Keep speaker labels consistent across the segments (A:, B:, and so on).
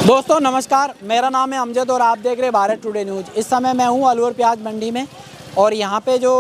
A: दोस्तों नमस्कार, मेरा नाम है अमजद और आप देख रहे हैं भारत टुडे न्यूज़। इस समय मैं हूँ अलवर प्याज मंडी में और यहाँ पे जो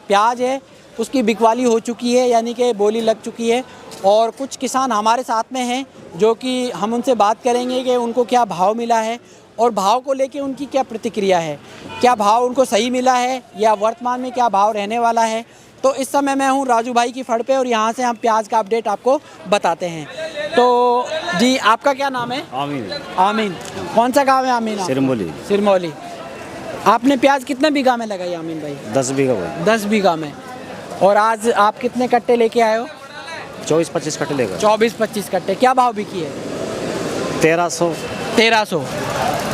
A: प्याज है उसकी बिकवाली हो चुकी है, यानी कि बोली लग चुकी है। और कुछ किसान हमारे साथ में हैं जो कि हम उनसे बात करेंगे कि उनको क्या भाव मिला है और भाव को लेके उनकी क्या प्रतिक्रिया है, क्या भाव उनको सही मिला है या वर्तमान में क्या भाव रहने वाला है। तो इस समय मैं हूँ राजू भाई की फड़ पे और यहाँ से हम प्याज का अपडेट आपको बताते हैं। तो जी, आपका क्या नाम है?
B: आमीन।
A: आमीन। कौन सा गांव है आमीन?
B: सिरमौली।
A: सिरमौली। आपने प्याज कितने बीघा में लगाई आमीन भाई?
B: 10 बीघा भाई।
A: 10 बीघा में। और आज आप कितने कट्टे लेके आए हो?
B: 24-25 कट्टे लेगा।
A: 24-25 कट्टे। क्या भाव बिकी है?
B: 1300।
A: 1300।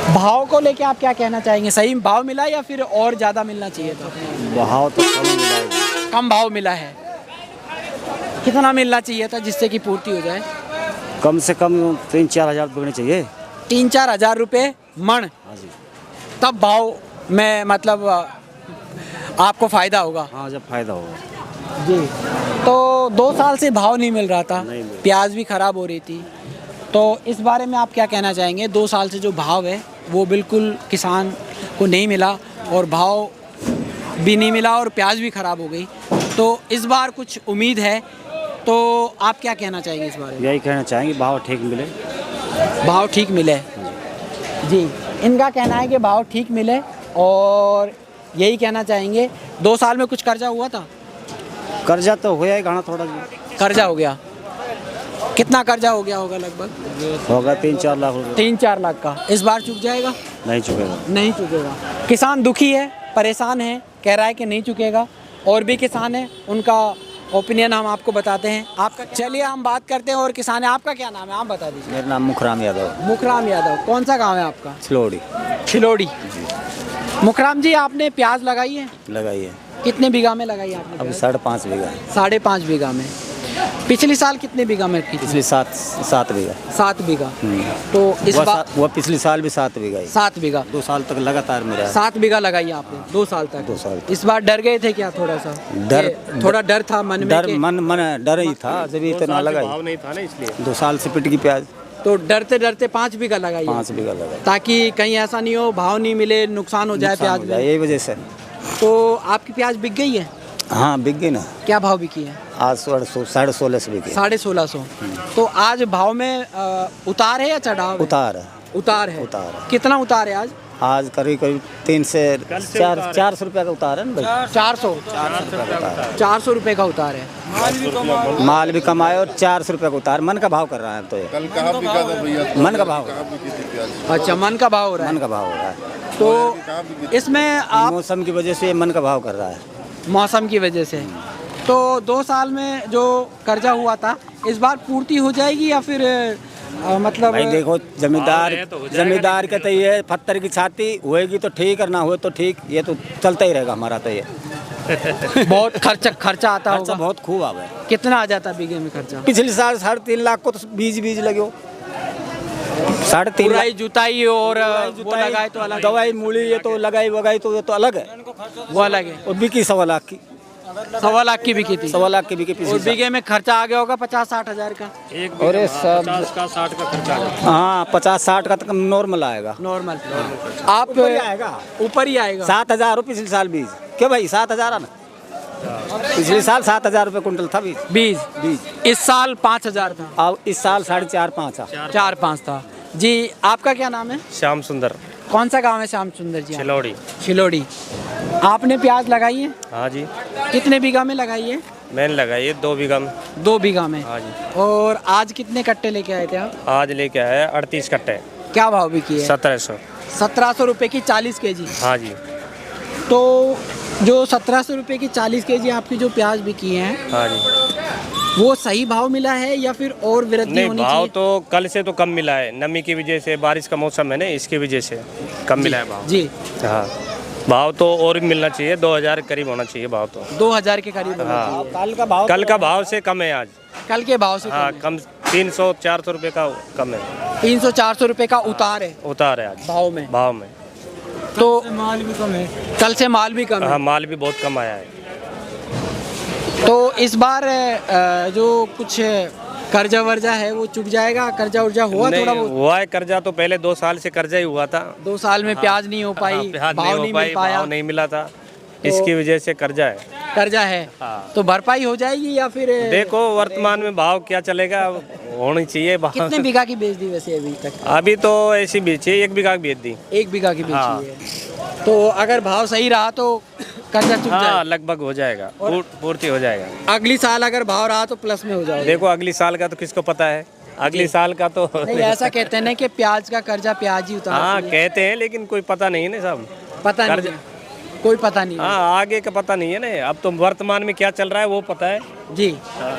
A: भाव को लेके आप क्या कहना चाहेंगे? सही भाव मिला या फिर और ज़्यादा मिलना चाहिए था?
B: भाव तो कम मिला है।
A: कम भाव मिला है। कितना मिलना चाहिए था जिससे कि पूर्ति हो जाए?
B: कम से कम 3-4 हज़ार बिकने चाहिए।
A: 3-4 हज़ार रुपये मन?
B: हाँ जी।
A: तब भाव में मतलब आपको फ़ायदा होगा?
B: हाँ, जब फायदा होगा
A: जी। तो 2 साल से भाव नहीं मिल रहा था,
B: नहीं मिल।
A: प्याज भी ख़राब हो रही थी, तो इस बारे में आप क्या कहना चाहेंगे? 2 साल से जो भाव है वो बिल्कुल किसान को नहीं मिला और भाव भी नहीं मिला और प्याज भी ख़राब हो गई, तो इस बार कुछ उम्मीद है, तो आप क्या कहना चाहेंगे इस बारे में?
B: यही कहना चाहेंगे भाव ठीक मिले।
A: भाव ठीक मिले। जी, इनका कहना है कि भाव ठीक मिले और यही कहना चाहेंगे। 2 साल में कुछ कर्जा हुआ था?
B: कर्जा तो हो जाएगा घना थोड़ा जी।
A: कर्जा हो गया। कितना कर्जा हो गया होगा लगभग?
B: होगा 3-4 लाख रुपये।
A: 3-4 लाख का। इस बार चुक जाएगा?
B: नहीं चुकेगा।
A: नहीं चुकेगा। किसान दुखी है, परेशान है, कह रहा है कि नहीं चुकेगा। और भी किसान हैं, उनका ओपिनियन हम आपको बताते हैं। आपका चलिए हम बात करते हैं और किसान है। आपका क्या नाम है, आप बता दीजिए।
B: मेरा नाम मुखराम यादव।
A: मुखराम यादव। कौन सा गांव है आपका?
B: छिलोड़ी।
A: छिलोड़ी। मुखराम जी, आपने प्याज लगाई है?
B: लगाई है।
A: कितने बीघा में लगाई आपने?
B: अब 5.5 बीघा।
A: 5.5 बीघा में। पिछले साल कितने बीघा में की थी?
B: पिछले 7 बीघा।
A: 7 बीघा। तो इस बार
B: वो पिछले साल भी 7 बीघा ही।
A: 7 बीघा।
B: 2 साल तक लगातार मेरा
A: 7 बीघा लगाई आपने 2 साल तक?
B: 2 साल।
A: इस बार डर गए थे क्या थोड़ा सा? थोड़ा डर था मन में?
B: डर ही था जब इतना लगाई।
C: भाव नहीं था ना, इसलिए
B: 2 साल से पिट की प्याज।
A: तो डरते डरते 5 बीघा लगाई?
B: 5 बीघा लगाई,
A: ताकि कहीं ऐसा नहीं हो भाव नहीं मिले, नुकसान हो जाए प्याज में।
B: यही वजह से।
A: तो आपकी प्याज बिक गई है?
B: हाँ, बिक गई ना।
A: क्या भाव बिकी है?
B: आज 1650 से बिकी।
A: 1650। तो आज भाव में उतार है या चढ़ाव है?
B: उतार है।
A: उतार है।
B: उतार है।
A: कितना उतार है आज?
B: आज करीब 3 से 400 रुपये का उतार है ना भाई।
A: 400 रुपये का उतार है।
B: माल भी कमाए और 400 रुपये का उतार। मन का भाव कर रहा है। तो ये
C: कल कहाँ बिका था भैया?
B: मन का भाव।
A: अच्छा, मन का भाव हो रहा है।
B: मन का भाव हो रहा है।
A: तो इसमें आप
B: मौसम की वजह से मन का भाव कर रहा है।
A: मौसम की वजह से। तो 2 साल में जो कर्जा हुआ था इस बार पूर्ति हो जाएगी या फिर मतलब?
B: भाई देखो, जमींदार के तो ये पत्थर की छाती होएगी तो ठीक और ना हुए तो ठीक, ये तो चलता ही रहेगा हमारा। तो ये
A: बहुत खर्चा आता होगा।
B: बहुत खूब आ गया।
A: कितना आ जाता बीघे में खर्चा?
B: पिछले साल 3.5 लाख को तो बीज लगे। 3.5 लाख
A: जुताई और वो लगाए तो अलग,
B: दवाई मूली ये तो लगाई वगाई तो ये तो अलग है,
A: वो अलग है।
B: और बिकी 1.25 लाख की।
A: 1.25 लाख की बिकी थी?
B: 1.25 लाख की बिकी
A: और बीघे में खर्चा आ गया होगा 50-60 हज़ार का?
B: और सब
C: 50 का 60 का खर्चा है।
B: हाँ, 50-60 का तो नॉर्मल आएगा।
A: नॉर्मल। आप ऊपर ही आएगा।
B: 7,000 पिछले साल बीज। क्यों भाई? 7,000 है ना। पिछले साल 7,000 रुपये कुंटल था बीज।
A: इस साल 5,000 था।
B: अब इस साल 4.5-5 है।
A: 4-5 था। जी, आपका क्या नाम है?
C: श्याम सुंदर।
A: कौन सा गांव है श्याम सुंदर जी?
C: छिलोड़ी।
A: छिलोड़ी। आपने प्याज लगाई है?
C: हाँ जी।
A: कितने बीघा में लगाई है?
C: मैंने लगाई है 2 बीघा में।
A: 2 बीघा में।
C: हाँ जी।
A: और आज कितने कट्टे लेके आए थे आप?
C: आज लेके आया है 38 कट्टे।
A: क्या भाव बिकी है?
C: 1700।
A: 1700 रुपये की 40 केजी।
C: हाँ जी।
A: तो जो 1700 रुपये की 40 केजी आपकी जो प्याज बिकी है,
C: हाँ जी।
A: वो सही भाव मिला है या फिर और वृद्धि
C: नहीं,
A: होनी
C: भाव
A: चाहिए?
C: तो कल से तो कम मिला है, नमी की वजह से, बारिश का मौसम है ना, इसकी वजह से कम मिला है भाव।
A: जी।
C: हाँ, भाव तो और भी मिलना चाहिए, 2000 के करीब होना चाहिए भाव तो।
A: 2000 के करीब होना
C: हाँ।
A: चाहिए।
C: कल का भाव से कम है आज।
A: कल के भाव से
C: हाँ, कम 300-400 रुपये का कम है।
A: 300-400 रुपये का उतार है
C: उतार है आज
A: भाव में। तो
B: माल भी कम है।
A: कल से माल भी कम है।
C: हाँ, माल भी बहुत कम आया है।
A: तो इस बार जो कुछ कर्जा वर्जा है वो चुक जाएगा? कर्जा उर्जा हुआ थोड़ा
C: नहीं
A: बहुत?
C: हुआ है कर्जा, तो पहले 2 साल से कर्जा ही हुआ था।
A: 2 साल में प्याज नहीं हो
C: हाँ,
A: पाई,
C: प्याज
A: भाव
C: नहीं
A: नहीं
C: हो
A: मिल
C: पाई,
A: पाया,
C: भाव नहीं मिला था, इसकी वजह से कर्जा है।
A: कर्जा है।
C: हाँ।
A: तो भरपाई हो जाएगी या फिर?
C: देखो वर्तमान में भाव क्या चलेगा, होनी चाहिए भाव।
A: कितने बीघा की बेच दी वैसे अभी तक?
C: अभी तो ऐसी बेची है, 1 बीघा की बेच दी।
A: 1 बीघा की
C: हाँ।
A: बेची है। तो अगर भाव सही रहा तो कर्जा चुक
C: हाँ
A: जाएगा?
C: लगभग हो जाएगा, पूर्ति हो जाएगा।
A: अगली साल अगर भाव रहा तो प्लस में हो जाएगा?
C: देखो अगली साल का तो किसको पता है, अगली साल का तो
A: नहीं, ऐसा कहते हैं ना कि प्याज का कर्जा प्याज ही
C: हाँ
A: उतारती है।
C: कहते हैं, लेकिन कोई पता नहीं है ना साहब।
A: पता नहीं
C: कर्जा-
A: है, कोई पता नहीं है।
C: हाँ आगे का पता नहीं है ना, अब तो वर्तमान में क्या चल रहा है वो पता है।
A: जी।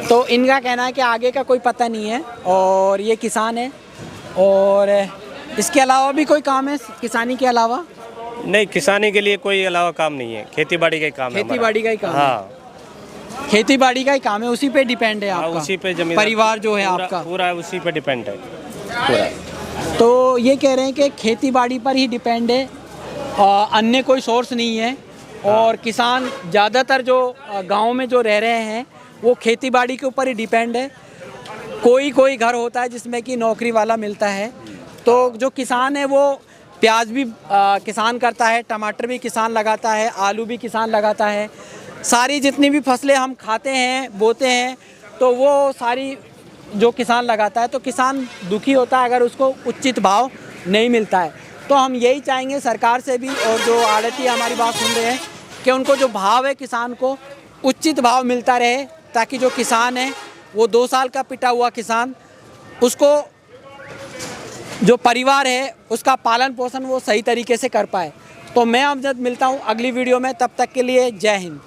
A: तो इनका कहना है कि आगे का कोई पता नहीं है और ये किसान है। और इसके अलावा भी कोई काम है किसानी के अलावा?
C: नहीं, किसानी के लिए कोई अलावा काम नहीं है, खेती बाड़ी का ही काम है
A: खेती बाड़ी का ही काम है।
C: हाँ
A: खेती बाड़ी का ही काम है, उसी पे डिपेंड है
C: हाँ,
A: आपका?
C: उसी पे जमीन,
A: परिवार जो है आपका
C: पूरा उसी पे डिपेंड है पूरा।
A: तो ये कह रहे हैं कि खेती बाड़ी पर ही डिपेंड है, अन्य कोई सोर्स नहीं है। और किसान ज़्यादातर जो गांव में जो रह रहे हैं वो खेती बाड़ी के ऊपर ही डिपेंड है। कोई कोई घर होता है जिसमें कि नौकरी वाला मिलता है। तो जो किसान है वो प्याज भी किसान करता है, टमाटर भी किसान लगाता है, आलू भी किसान लगाता है। सारी जितनी भी फसलें हम खाते हैं, बोते हैं, तो वो सारी जो किसान लगाता है। तो किसान दुखी होता है अगर उसको उचित भाव नहीं मिलता है। तो हम यही चाहेंगे सरकार से भी, और जो आड़ती हमारी बात सुन रहे हैं, कि उनको जो भाव है किसान को उचित भाव मिलता रहे, ताकि जो किसान है वो 2 साल का पिटा हुआ किसान, उसको जो परिवार है उसका पालन पोषण वो सही तरीके से कर पाए। तो मैं अमजद मिलता हूँ अगली वीडियो में, तब तक के लिए जय हिंद।